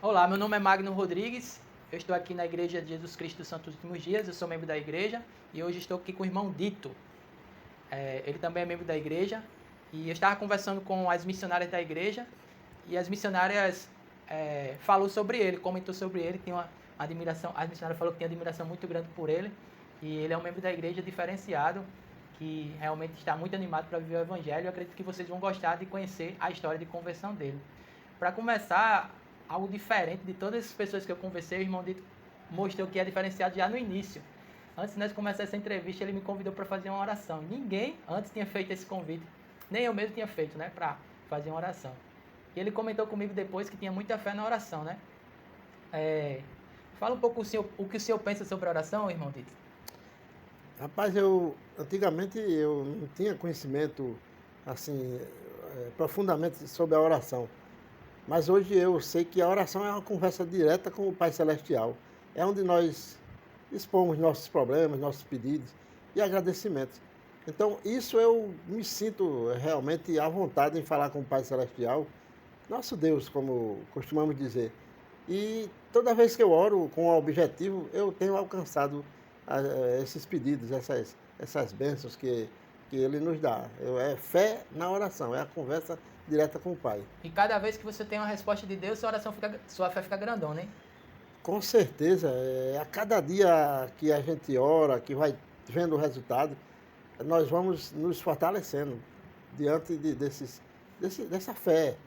Olá, meu nome é Magno Rodrigues, eu estou aqui na Igreja de Jesus Cristo dos Santos Últimos Dias, eu sou membro da igreja e hoje estou aqui com o irmão Dito. Ele também é membro da igreja e eu estava conversando com as missionárias da igreja e as missionárias falou sobre ele, comentou sobre ele, tinha uma admiração, as missionárias falou que tinha admiração muito grande por ele e ele é um membro da igreja diferenciado que realmente está muito animado para viver o evangelho. Eu acredito que vocês vão gostar de conhecer a história de conversão dele. Para começar, algo diferente de todas as pessoas que eu conversei, o irmão Dito mostrou que é diferenciado já no início. Antes de nós começar essa entrevista, ele me convidou para fazer uma oração. Ninguém antes tinha feito esse convite, nem eu mesmo tinha feito, né, para fazer uma oração. E ele comentou comigo depois que tinha muita fé na oração, né? Fala um pouco o que o senhor pensa sobre a oração, irmão Dito. Rapaz, antigamente eu não tinha conhecimento assim profundamente sobre a oração, mas hoje eu sei que a oração é uma conversa direta com o Pai Celestial. É onde nós expomos nossos problemas, nossos pedidos e agradecimentos. Então, isso eu me sinto realmente à vontade em falar com o Pai Celestial, nosso Deus, como costumamos dizer. E toda vez que eu oro com o objetivo, eu tenho alcançado esses pedidos, essas bênçãos que Ele nos dá. É fé na oração, é a conversa direta com o Pai. E cada vez que você tem uma resposta de Deus, sua fé fica grandona, né? Com certeza, a cada dia que a gente ora, que vai vendo o resultado, nós vamos nos fortalecendo diante dessa fé.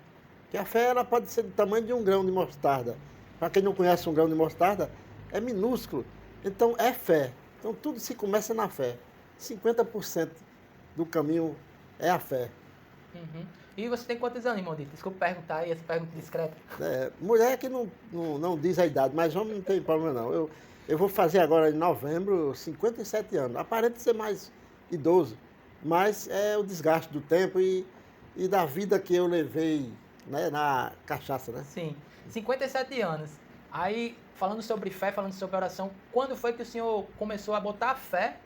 Que a fé ela pode ser do tamanho de um grão de mostarda. Para quem não conhece um grão de mostarda, é minúsculo. Então é fé. Então tudo se começa na fé. 50% do caminho é a fé. Uhum. E você tem quantos anos, irmão Dito? Desculpa perguntar aí, essa pergunta discreta. Mulher que não diz a idade, mas homem não tem problema não. Eu vou fazer agora em novembro 57 anos. Aparenta ser mais idoso, mas é o desgaste do tempo e da vida que eu levei, né, na cachaça, né? Sim, 57 anos. Aí, falando sobre fé, falando sobre oração, quando foi que o senhor começou a botar fé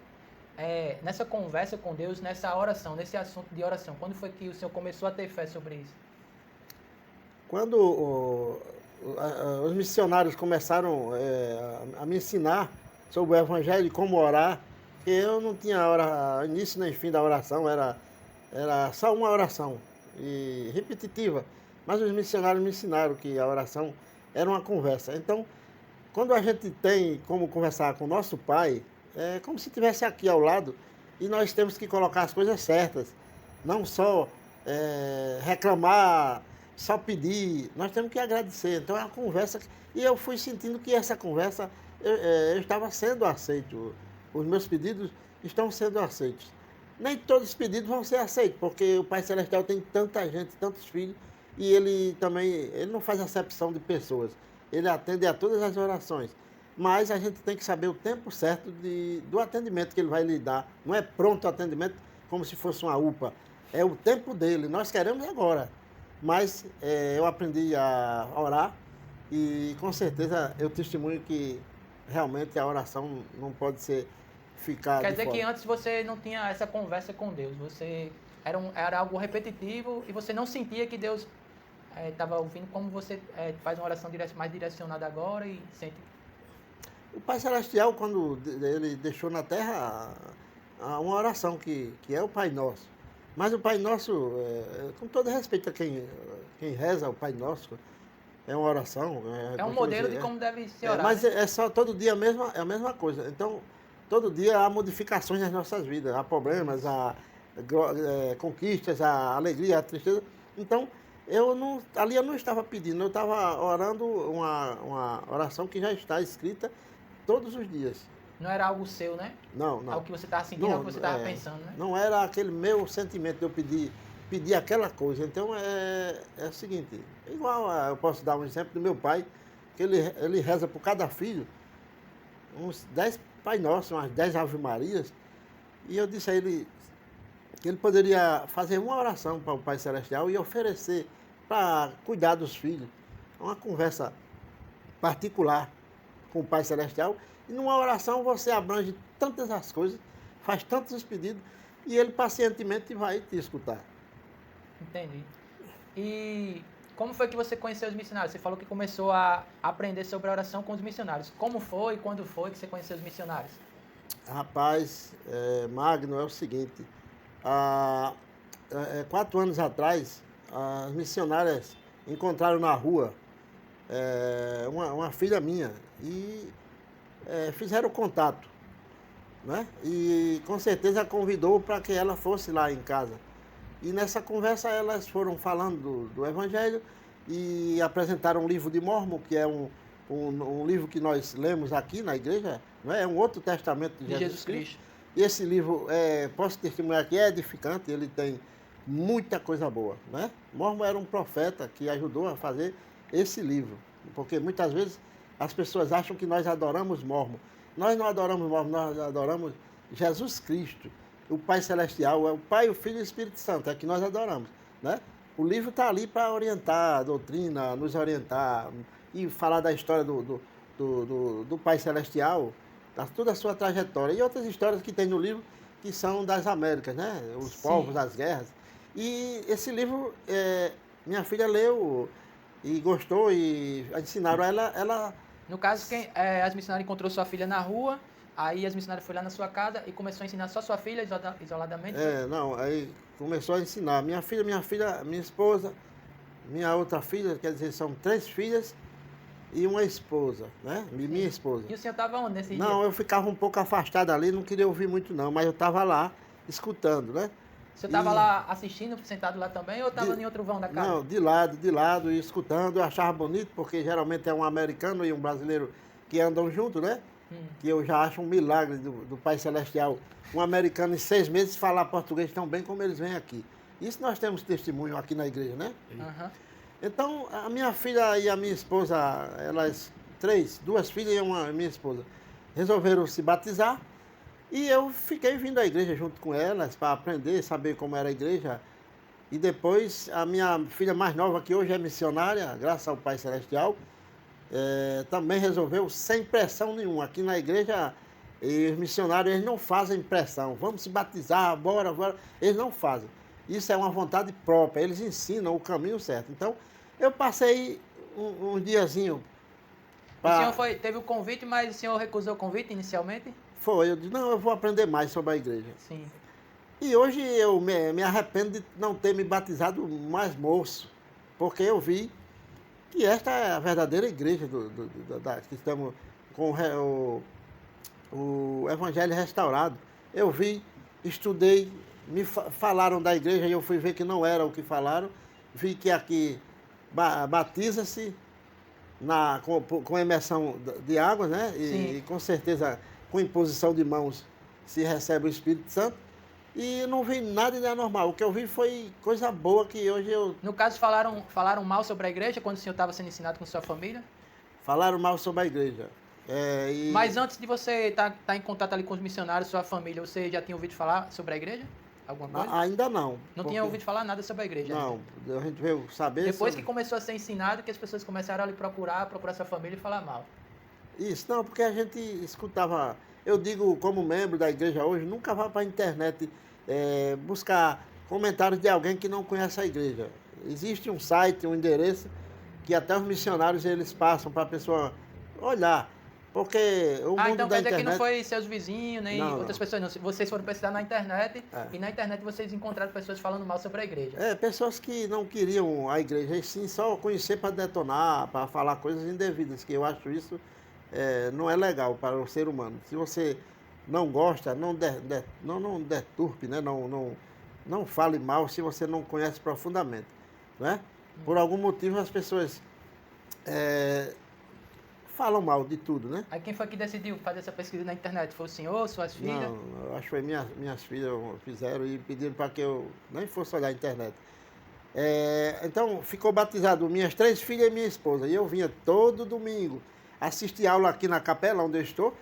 nessa conversa com Deus, nessa oração, nesse assunto de oração? Quando foi que o senhor começou a ter fé sobre isso? Quando os missionários começaram a me ensinar sobre o Evangelho e como orar, que eu não tinha início nem fim da oração, era só uma oração, e repetitiva. Mas os missionários me ensinaram que a oração era uma conversa. Então, quando a gente tem como conversar com o nosso Pai, é como se estivesse aqui ao lado e nós temos que colocar as coisas certas. Não só reclamar, só pedir, nós temos que agradecer. Então é uma conversa. E eu fui sentindo que essa conversa eu estava sendo aceito. Os meus pedidos estão sendo aceitos. Nem todos os pedidos vão ser aceitos, porque o Pai Celestial tem tanta gente, tantos filhos, e ele também, ele não faz acepção de pessoas. Ele atende a todas as orações. Mas a gente tem que saber o tempo certo do atendimento que ele vai lhe dar. Não é pronto o atendimento como se fosse uma UPA. É o tempo dele. Nós queremos agora. Mas eu aprendi a orar e com certeza eu testemunho que realmente a oração não pode ser ficar Quer de dizer fora. que antes você não tinha essa conversa com Deus, você era algo repetitivo e você não sentia que Deus estava ouvindo, como você faz uma oração mais direcionada agora e sente. O Pai Celestial, quando ele deixou na terra uma oração que é o Pai Nosso. Mas o Pai Nosso, com todo respeito a quem reza o Pai Nosso, é uma oração. É um modelo de como deve ser orar. Mas Né? é só todo dia é a mesma coisa. Então, todo dia há modificações nas nossas vidas, há problemas, há conquistas, há alegria, há tristeza. Então, ali eu não estava pedindo, eu estava orando uma oração que já está escrita todos os dias. Não era algo seu, né? Não, não. Algo que você estava sentindo, algo que você estava pensando, né? Não era aquele meu sentimento de eu pedir aquela coisa. Então é o seguinte, eu posso dar um exemplo do meu pai, que ele reza por cada filho, uns 10 Pai Nosso, umas 10 Ave Marias, e eu disse a ele que ele poderia fazer uma oração para o Pai Celestial e oferecer para cuidar dos filhos. Uma conversa particular com o Pai Celestial. E numa oração você abrange tantas as coisas, faz tantos os pedidos, e ele pacientemente vai te escutar. Entendi. E Como foi que você conheceu os missionários? Você falou que começou a aprender sobre a oração com os missionários. Como foi, quando foi que você conheceu os missionários? Rapaz, Magno, é o seguinte, há 4 anos atrás, as missionárias encontraram na rua uma filha minha e fizeram contato, né? E com certeza convidou para que ela fosse lá em casa. E nessa conversa elas foram falando do Evangelho e apresentaram um livro de Mórmon, que é um livro que nós lemos aqui na igreja, não é? É um outro testamento de Jesus Cristo. E esse livro, posso testemunhar que é edificante, ele tem muita coisa boa, né? Mórmon era um profeta que ajudou a fazer esse livro, porque muitas vezes as pessoas acham que nós adoramos Mórmon. Nós não adoramos Mórmon, nós adoramos Jesus Cristo, o Pai Celestial, é o Pai, o Filho e o Espírito Santo, é que nós adoramos, né? O livro está ali para orientar a doutrina, nos orientar e falar da história do Pai Celestial, toda a sua trajetória e outras histórias que tem no livro que são das Américas, né? Os povos, as guerras. E esse livro, minha filha leu e gostou e ensinaram ela. No caso, as missionárias encontrou sua filha na rua, aí as missionárias foram lá na sua casa e começou a ensinar só sua filha isoladamente? Não, aí começou a ensinar. Minha filha, minha esposa, minha outra filha, quer dizer, são 3 filhas e uma esposa, né? Minha esposa. E o senhor estava onde nesse dia? Não, eu ficava um pouco afastado ali, não queria ouvir muito não, mas eu estava lá, escutando, né? O senhor estava lá assistindo, sentado lá também, ou estava em outro vão da casa? Não, de lado, e escutando, eu achava bonito, porque geralmente é um americano e um brasileiro que andam juntos, né? Que eu já acho um milagre do Pai Celestial. Um americano em 6 meses falar português tão bem como eles vêm aqui. Isso nós temos testemunho aqui na igreja, né? Uhum. Então, a minha filha e a minha esposa, elas 2 filhas e minha esposa, resolveram se batizar. E eu fiquei vindo à igreja junto com elas para aprender, saber como era a igreja. E depois a minha filha mais nova, que hoje é missionária, graças ao Pai Celestial, também resolveu sem pressão nenhuma. Aqui na igreja, os missionários eles não fazem pressão. Vamos se batizar, bora. Eles não fazem. Isso é uma vontade própria, eles ensinam o caminho certo. Então, eu passei um diazinho. O senhor teve o convite, mas o senhor recusou o convite inicialmente? Foi, eu disse, não, eu vou aprender mais sobre a igreja. Sim. E hoje eu me arrependo de não ter me batizado mais moço, porque eu vi que esta é a verdadeira igreja que estamos com o Evangelho restaurado. Eu vi, estudei, me falaram da igreja e eu fui ver que não era o que falaram. Vi que aqui batiza-se com imersão de água, né? E com certeza com imposição de mãos se recebe o Espírito Santo. E não vi nada de anormal. O que eu vi foi coisa boa que hoje eu... No caso, falaram mal sobre a igreja quando o senhor estava sendo ensinado com sua família? Falaram mal sobre a igreja. Mas antes de você estar em contato ali com os missionários, sua família, você já tinha ouvido falar sobre a igreja? Alguma coisa? Ainda não. Não tinha ouvido falar nada sobre a igreja? Não, a gente veio saber... Depois que começou a ser ensinado, que as pessoas começaram a lhe procurar sua família e falar mal. Isso, não, porque a gente escutava... Eu digo, como membro da igreja hoje, nunca vá para a internet buscar comentários de alguém que não conhece a igreja. Existe um site, um endereço, que até os missionários eles passam para a pessoa olhar. Porque o mundo então da quer dizer internet... que não foi seus vizinhos, nem Não, outras pessoas, não. Vocês foram pesquisar na internet e na internet vocês encontraram pessoas falando mal sobre a igreja. Pessoas que não queriam a igreja, e sim só conhecer para detonar, para falar coisas indevidas, que eu acho isso não é legal para o ser humano. Se você não gosta, não deturpe, né? Não fale mal se você não conhece profundamente, né? Por algum motivo as pessoas falam mal de tudo, né? Aí quem foi que decidiu fazer essa pesquisa na internet? Foi o senhor, suas filhas? Não, eu acho que foi minhas filhas fizeram e pediram para que eu nem fosse olhar a internet. Então, ficou batizado minhas 3 filhas e minha esposa. E eu vinha todo domingo assistir aula aqui na capela onde eu estou.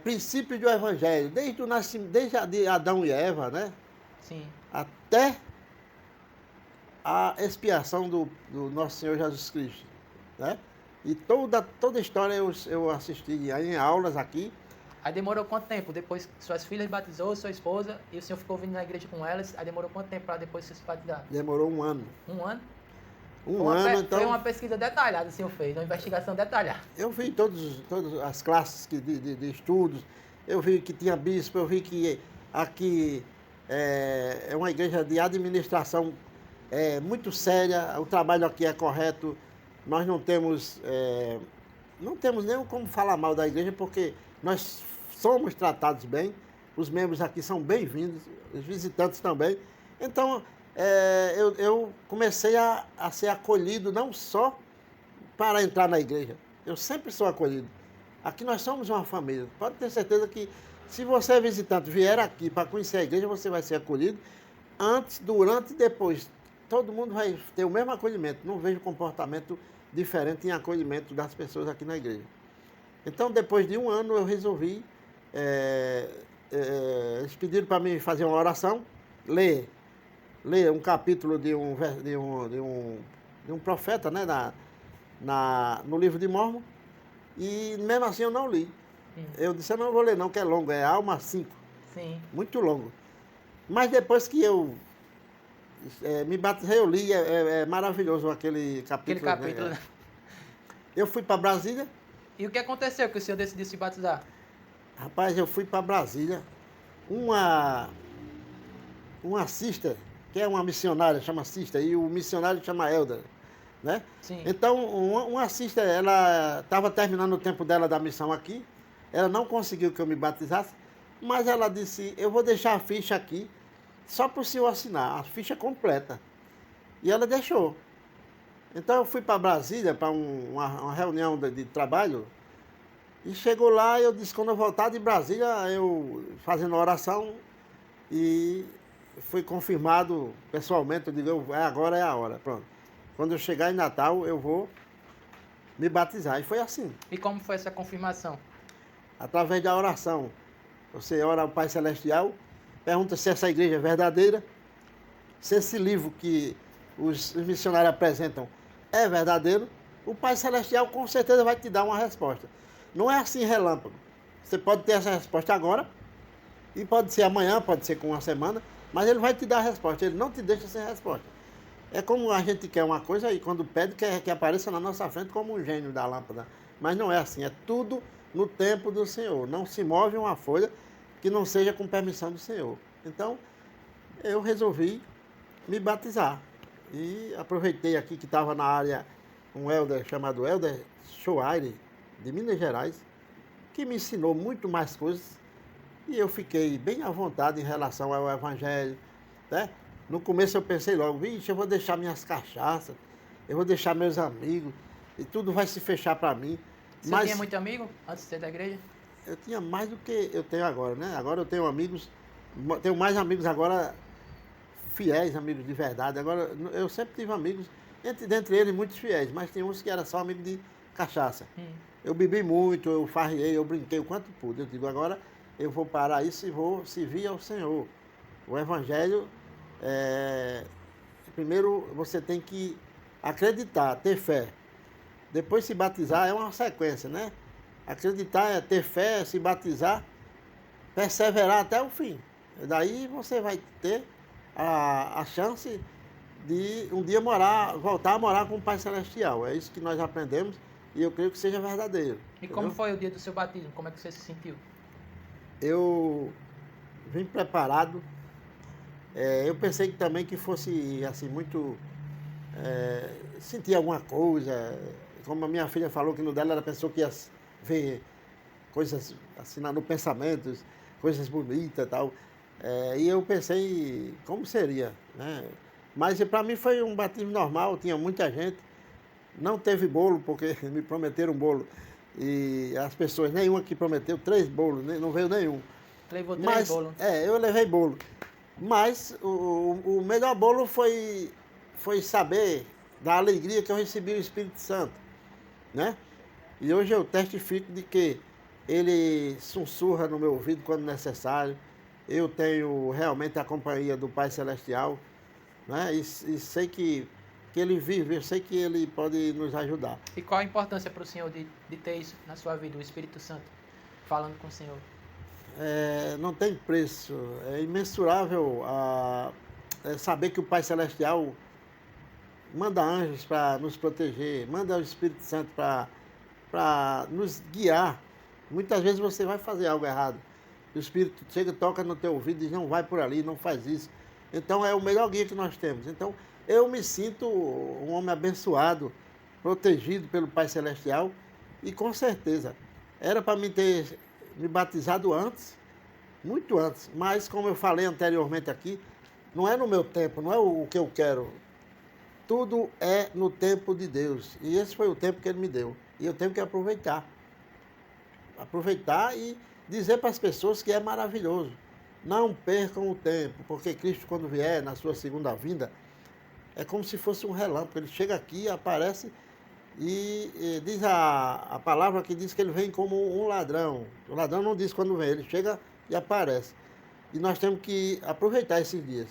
Princípios do Evangelho, desde o nascimento, desde Adão e Eva, né? Sim. Até a expiação do nosso Senhor Jesus Cristo, né? E toda a história eu assisti em aulas aqui. Aí demorou quanto tempo? Depois que suas filhas batizou, sua esposa, e o senhor ficou vindo na igreja com elas, aí demorou quanto tempo para depois se batizar? Demorou 1 ano. 1 ano? Um ano, então... Foi uma pesquisa detalhada, o senhor fez, uma investigação detalhada. Eu vi todas as classes de estudos, eu vi que tinha bispo, eu vi que aqui é uma igreja de administração muito séria, o trabalho aqui é correto, nós não temos nem como falar mal da igreja, porque nós somos tratados bem, os membros aqui são bem-vindos, os visitantes também. Então, eu comecei a ser acolhido não só para entrar na igreja, eu sempre sou acolhido. Aqui nós somos uma família, pode ter certeza que se você é visitante, vier aqui para conhecer a igreja, você vai ser acolhido antes, durante e depois. Todo mundo vai ter o mesmo acolhimento, não vejo comportamento diferente em acolhimento das pessoas aqui na igreja. Então, depois de um ano, eu resolvi, eles pediram para mim fazer uma oração, ler um capítulo de um profeta, né, no livro de Mórmon, e mesmo assim eu não li. Eu disse, eu não vou ler não, que é longo, é Alma 5. Sim. Muito longo. Mas depois que eu me batizei, eu li, é maravilhoso aquele capítulo. Aquele capítulo, né? Eu fui para Brasília. E o que aconteceu que o senhor decidiu se batizar? Rapaz, eu fui para Brasília. Uma sister, que é uma missionária, chama sister, e o missionário chama Elder, né? Sim. Então, uma sister, ela estava terminando o tempo dela da missão aqui, ela não conseguiu que eu me batizasse, mas ela disse, eu vou deixar a ficha aqui, só para o senhor assinar, a ficha completa. E ela deixou. Então eu fui para Brasília, para uma reunião de trabalho, e chegou lá, eu disse, quando eu voltar de Brasília, eu fazendo oração, e foi confirmado pessoalmente, eu digo, agora é a hora, pronto. Quando eu chegar em Natal, eu vou me batizar. E foi assim. E como foi essa confirmação? Através da oração. Você ora ao Pai Celestial, pergunta se essa igreja é verdadeira, se esse livro que os missionários apresentam é verdadeiro, o Pai Celestial com certeza vai te dar uma resposta. Não é assim relâmpago. Você pode ter essa resposta agora, e pode ser amanhã, pode ser com uma semana, mas ele vai te dar a resposta, ele não te deixa sem resposta. É como a gente quer uma coisa e quando pede quer que apareça na nossa frente como um gênio da lâmpada. Mas não é assim, é tudo no tempo do Senhor. Não se move uma folha que não seja com permissão do Senhor. Então, eu resolvi me batizar. E aproveitei aqui que estava na área um elder chamado Elder Choaire, de Minas Gerais, que me ensinou muito mais coisas. E eu fiquei bem à vontade em relação ao Evangelho, né? No começo eu pensei logo, vixe, eu vou deixar minhas cachaças, eu vou deixar meus amigos, e tudo vai se fechar para mim. Você tinha muito amigo antes de ser da igreja? Eu tinha mais do que eu tenho agora, né? Agora eu tenho amigos, tenho mais amigos agora fiéis, amigos de verdade. Agora, eu sempre tive amigos, dentre eles muitos fiéis, mas tem uns que eram só amigos de cachaça. Eu bebi muito, eu farriei, eu brinquei o quanto pude. Eu digo, agora eu vou parar isso e vou servir ao Senhor. O Evangelho, primeiro você tem que acreditar, ter fé. Depois se batizar é uma sequência, né? Acreditar é ter fé, se batizar, perseverar até o fim. Daí você vai ter a chance de um dia voltar a morar com o Pai Celestial. É isso que nós aprendemos e eu creio que seja verdadeiro. E como foi o dia do seu batismo? Como é que você se sentiu? Eu vim preparado. Eu pensei também que fosse assim muito sentir alguma coisa. Como a minha filha falou que no dela ela pensou que ia ver coisas assim no pensamento, coisas bonitas e tal. E eu pensei como seria, né? Mas para mim foi um batismo normal, tinha muita gente. Não teve bolo, porque me prometeram bolo. E as pessoas, nenhuma que prometeu, 3 bolos, não veio nenhum. Levou 3 bolos? Eu levei bolo. Mas o melhor bolo foi saber da alegria que eu recebi o Espírito Santo, né? E hoje eu testifico de que ele sussurra no meu ouvido quando necessário. Eu tenho realmente a companhia do Pai Celestial, né? E sei que ele vive, eu sei que ele pode nos ajudar. E qual a importância para o senhor de ter isso na sua vida, o Espírito Santo falando com o senhor? Não tem preço, é imensurável saber que o Pai Celestial manda anjos para nos proteger, manda o Espírito Santo para nos guiar. Muitas vezes você vai fazer algo errado. O Espírito chega, toca no teu ouvido e diz, não vai por ali, não faz isso. Então é o melhor guia que nós temos. Então eu me sinto um homem abençoado, protegido pelo Pai Celestial e com certeza era para mim ter me batizado antes, muito antes, mas como eu falei anteriormente aqui, não é no meu tempo, não é o que eu quero. Tudo é no tempo de Deus. E esse foi o tempo que Ele me deu. E eu tenho que aproveitar. Aproveitar e dizer para as pessoas que é maravilhoso. Não percam o tempo, porque Cristo, quando vier na sua segunda vinda, é como se fosse um relâmpago. Ele chega aqui, aparece e diz a palavra que diz que ele vem como um ladrão. O ladrão não diz quando vem, ele chega e aparece. E nós temos que aproveitar esses dias.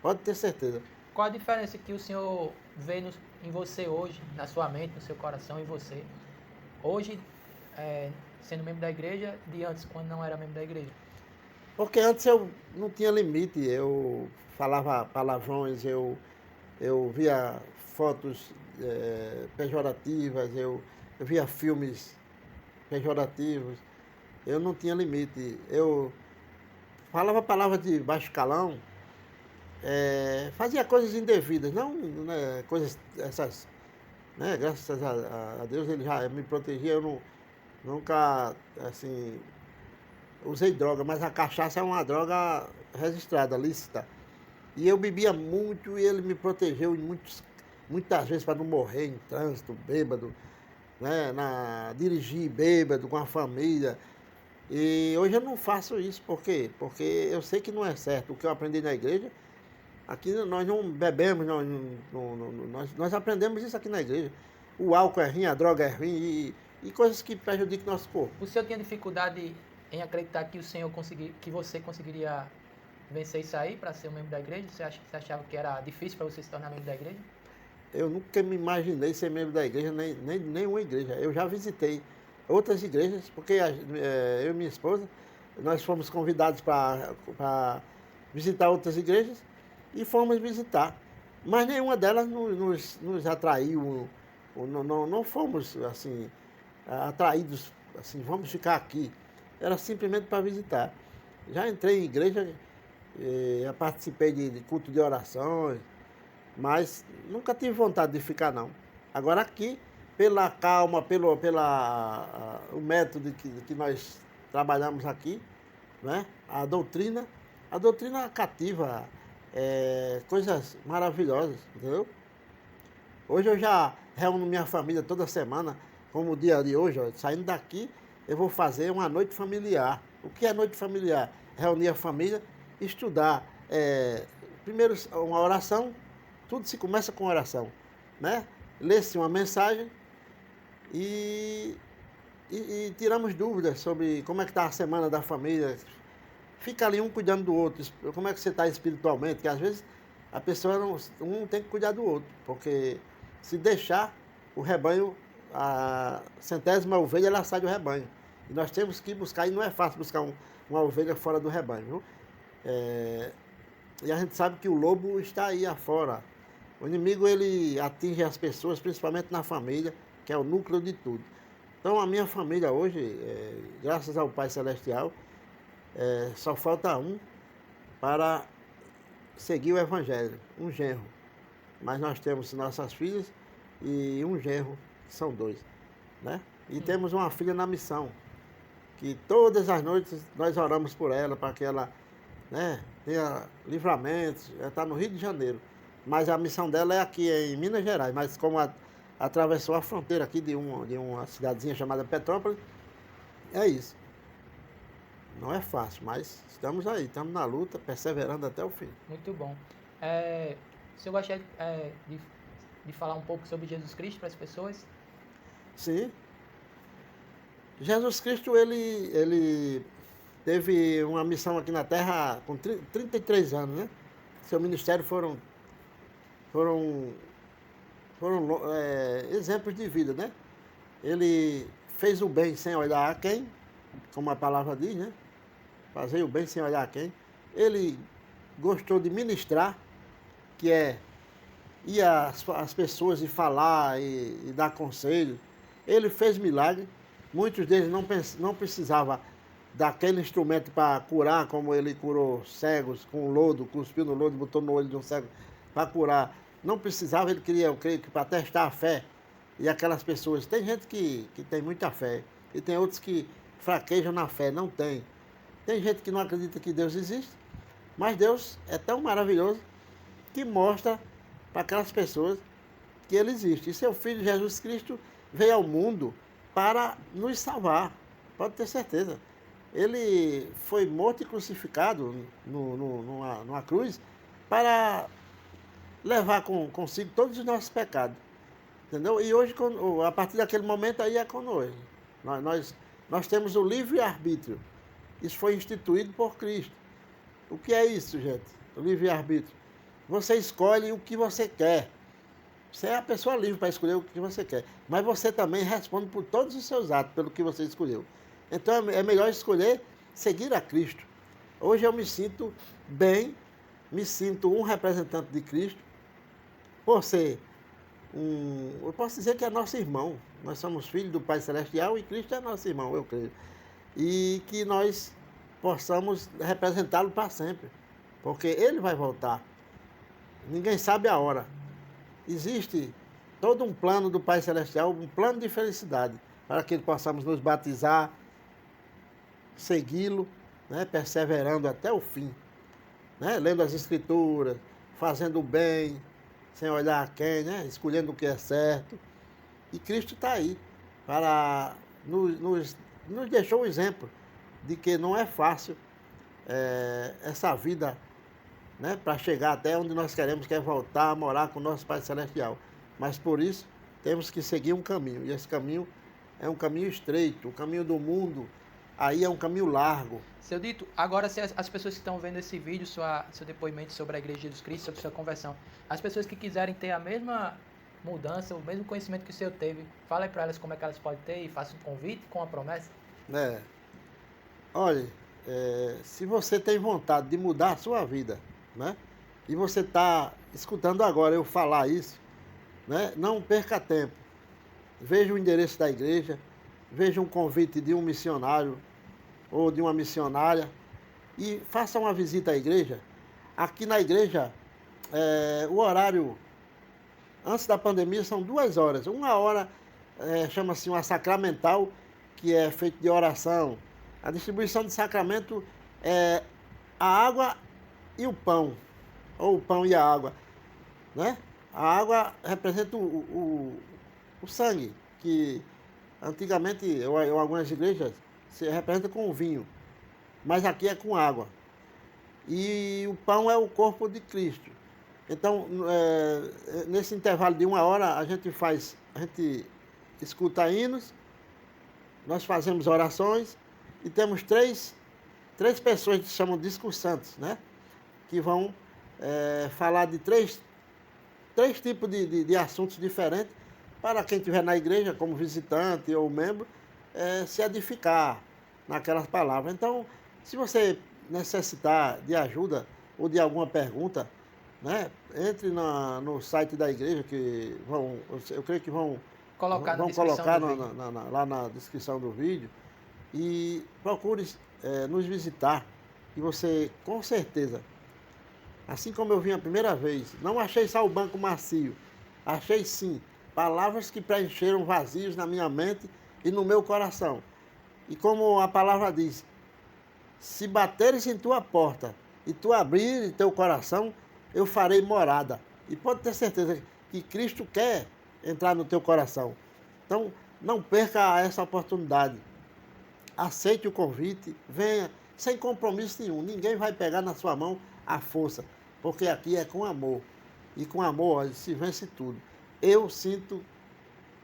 Pode ter certeza. Qual a diferença que o senhor vê em você hoje, na sua mente, no seu coração, em você? Hoje, sendo membro da igreja, de antes, quando não era membro da igreja? Porque antes eu não tinha limite, eu falava palavrões, eu via fotos pejorativas, eu via filmes pejorativos, eu não tinha limite. Eu falava palavras de baixo calão, fazia coisas indevidas, não, né, coisas essas, né, graças a Deus ele já me protegia, eu nunca, assim, usei droga, mas a cachaça é uma droga registrada, lícita. E eu bebia muito e ele me protegeu muitas vezes para não morrer em trânsito, bêbado, né, dirigir bêbado com a família. E hoje eu não faço isso, por quê? Porque eu sei que não é certo. O que eu aprendi na igreja, aqui nós não bebemos, nós aprendemos isso aqui na igreja. O álcool é ruim, a droga é ruim e coisas que prejudicam o nosso corpo. O senhor tinha dificuldade em acreditar que que você conseguiria vencer isso aí para ser um membro da igreja? Você achava que era difícil para você se tornar membro da igreja? Eu nunca me imaginei ser membro da igreja, nem nenhuma igreja. Eu já visitei outras igrejas, porque eu e minha esposa, nós fomos convidados para visitar outras igrejas e fomos visitar. Mas nenhuma delas nos atraiu, não fomos assim, atraídos, assim, vamos ficar aqui. Era simplesmente para visitar. Já entrei em igreja, já participei de culto de orações, mas nunca tive vontade de ficar, não. Agora aqui, pela calma, o método que nós trabalhamos aqui, né? A doutrina cativa, coisas maravilhosas, entendeu? Hoje eu já reúno minha família toda semana, como o dia de hoje, ó, saindo daqui, eu vou fazer uma noite familiar. O que é noite familiar? Reunir a família, estudar. Primeiro uma oração, tudo se começa com oração, né? Lê-se uma mensagem e tiramos dúvidas sobre como é que está a semana da família. Fica ali um cuidando do outro, como é que você está espiritualmente, que às vezes a pessoa um tem que cuidar do outro, porque se deixar o rebanho, a centésima ovelha, ela sai do rebanho. E nós temos que buscar, e não é fácil buscar uma ovelha fora do rebanho, viu? E a gente sabe que o lobo está aí afora. O inimigo, ele atinge as pessoas, principalmente na família, que é o núcleo de tudo. Então, a minha família hoje, graças ao Pai Celestial, só falta um para seguir o Evangelho, um genro. Mas nós temos nossas filhas e um genro, que são 2, né? E temos uma filha na missão, que todas as noites nós oramos por ela, para que ela, né, tenha livramento. Ela está no Rio de Janeiro, mas a missão dela é aqui em Minas Gerais, mas como atravessou a fronteira aqui de uma cidadezinha chamada Petrópolis, é isso. Não é fácil, mas estamos aí, estamos na luta, perseverando até o fim. Muito bom. O senhor gostaria de falar um pouco sobre Jesus Cristo para as pessoas? Sim. Jesus Cristo, ele teve uma missão aqui na Terra com 33 anos, né? Seu ministério foram exemplos de vida, né? Ele fez o bem sem olhar a quem, como a palavra diz, né? Fazer o bem sem olhar a quem. Ele gostou de ministrar, que é ia às pessoas e falar e dar conselho. Ele fez milagre. Muitos deles não precisavam daquele instrumento para curar, como ele curou cegos com lodo, cuspiu no lodo, botou no olho de um cego para curar. Não precisava, ele queria, eu creio que para testar a fé. E aquelas pessoas, tem gente que tem muita fé, e tem outros que fraquejam na fé, não tem. Tem gente que não acredita que Deus existe, mas Deus é tão maravilhoso que mostra para aquelas pessoas que Ele existe. E seu Filho Jesus Cristo veio ao mundo para nos salvar, pode ter certeza. Ele foi morto e crucificado numa cruz para levar consigo todos os nossos pecados. Entendeu? E hoje, a partir daquele momento, aí é conosco. Nós temos o livre-arbítrio. Isso foi instituído por Cristo. O que é isso, gente? O livre-arbítrio. Você escolhe o que você quer. Você é a pessoa livre para escolher o que você quer. Mas você também responde por todos os seus atos, pelo que você escolheu. Então é melhor escolher seguir a Cristo. Hoje eu me sinto bem, me sinto um representante de Cristo, por ser eu posso dizer que é nosso irmão. Nós somos filhos do Pai Celestial e Cristo é nosso irmão, eu creio. E que nós possamos representá-lo para sempre, porque Ele vai voltar. Ninguém sabe a hora. Existe todo um plano do Pai Celestial, um plano de felicidade, para que possamos nos batizar, segui-lo, né, perseverando até o fim, né, lendo as Escrituras, fazendo o bem, sem olhar a quem, né, escolhendo o que é certo. E Cristo está aí para nos deixou o exemplo de que não é fácil essa vida, né, para chegar até onde nós queremos, que é voltar a morar com o nosso Pai Celestial. Mas por isso temos que seguir um caminho, e esse caminho é um caminho estreito, o caminho do mundo, aí é um caminho largo. Seu Dito, agora se as pessoas que estão vendo esse vídeo, seu depoimento sobre a Igreja de Jesus Cristo, sobre sua conversão, as pessoas que quiserem ter a mesma mudança, o mesmo conhecimento que o senhor teve, fala aí para elas como é que elas podem ter e faça um convite com a promessa. Olha, se você tem vontade de mudar a sua vida, né, e você está escutando agora eu falar isso, né, não perca tempo. Veja o endereço da igreja, veja um convite de um missionário ou de uma missionária e faça uma visita à igreja. Aqui na igreja, o horário antes da pandemia são 2 horas. Uma hora chama-se uma sacramental, que é feito de oração. A distribuição de sacramento é a água e o pão, ou o pão e a água, né? A água representa o sangue, que antigamente, em algumas igrejas, se representa com vinho, mas aqui é com água. E o pão é o corpo de Cristo. Então, nesse intervalo de 1 hora, a gente escuta hinos, nós fazemos orações e temos três pessoas que se chamam discursantes, né? Que vão falar de três tipos de assuntos diferentes para quem estiver na igreja como visitante ou membro, se edificar naquelas palavras. Então, se você necessitar de ajuda ou de alguma pergunta, né, entre no site da igreja, que eu creio que vão colocar lá na descrição do vídeo, e procure nos visitar, e você, com certeza, assim como eu vim a primeira vez, não achei só o banco macio, achei sim palavras que preencheram vazios na minha mente e no meu coração. E como a palavra diz, se bateres em tua porta e tu abrires teu coração, eu farei morada. E pode ter certeza que Cristo quer entrar no teu coração. Então, não perca essa oportunidade. Aceite o convite, venha, sem compromisso nenhum. Ninguém vai pegar na sua mão à força, porque aqui é com amor. E com amor se vence tudo. Eu sinto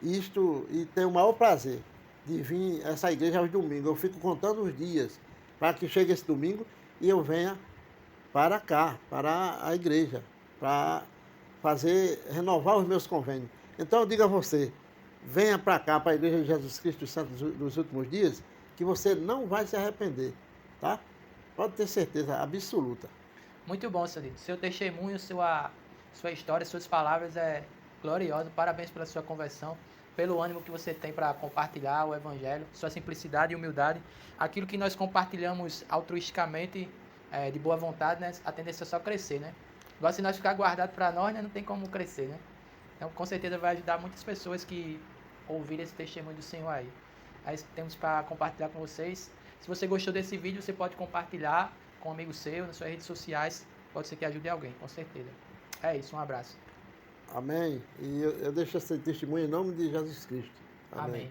isto e tenho o maior prazer de vir a essa igreja aos domingos. Eu fico contando os dias para que chegue esse domingo e eu venha para cá, para a igreja, para renovar os meus convênios. Então eu digo a você, venha para cá, para a Igreja de Jesus Cristo dos Santos dos Últimos Dias, que você não vai se arrepender, tá? Pode ter certeza absoluta. Muito bom, seu Dito. Seu testemunho, Sua história, suas palavras é gloriosa. Parabéns pela sua conversão, pelo ânimo que você tem para compartilhar o Evangelho, sua simplicidade e humildade. Aquilo que nós compartilhamos altruisticamente, de boa vontade, né? A tendência é só crescer, né? Agora, se nós ficar guardado para nós, né? Não tem como crescer, né? Então, com certeza vai ajudar muitas pessoas que ouvirem esse testemunho do Senhor aí. Aí temos para compartilhar com vocês. Se você gostou desse vídeo, você pode compartilhar com um amigo seu, nas suas redes sociais. Pode ser que ajude alguém, com certeza. É isso, um abraço. Amém. E eu deixo esse testemunho em nome de Jesus Cristo. Amém.